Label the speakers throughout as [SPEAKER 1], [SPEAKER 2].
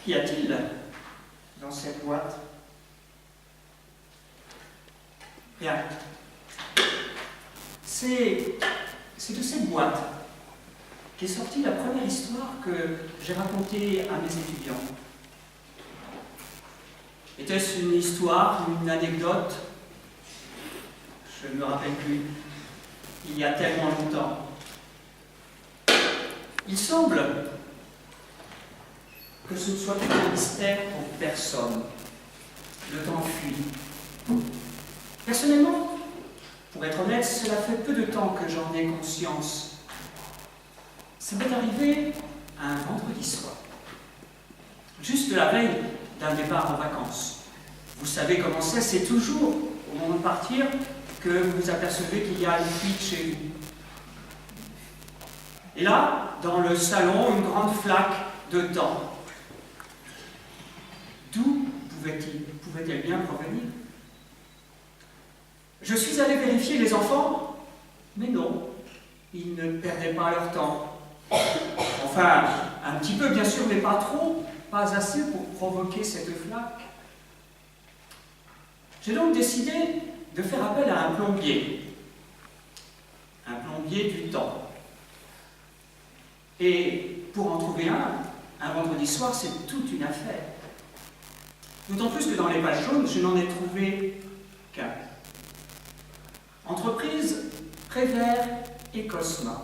[SPEAKER 1] Qu'y a-t-il dans cette boîte? Rien. C'est de cette boîte qu'est sortie la première histoire que j'ai racontée à mes étudiants. Était-ce une histoire, une anecdote? Je ne me rappelle plus. Il y a tellement longtemps. Il semble que ce ne soit plus un mystère pour personne. Le temps fuit. Personnellement, pour être honnête, cela fait peu de temps que j'en ai conscience. Ça m'est arrivé un vendredi soir, juste la veille d'un départ en vacances. Vous savez comment c'est toujours au moment de partir que vous apercevez qu'il y a une fuite chez vous. Et là, dans le salon, une grande flaque de temps. D'où pouvait-elle bien provenir? Je suis allé vérifier les enfants, mais non, ils ne perdaient pas leur temps. Enfin, un petit peu bien sûr, mais pas trop, pas assez pour provoquer cette flaque. J'ai donc décidé de faire appel à un plombier du temps. Et pour en trouver un vendredi soir, c'est toute une affaire. D'autant plus que dans les pages jaunes, je n'en ai trouvé qu'un. Entreprise Prévert et Cosma.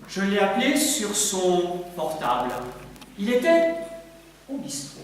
[SPEAKER 1] Je l'ai appelé sur son portable. Il était au bistrot.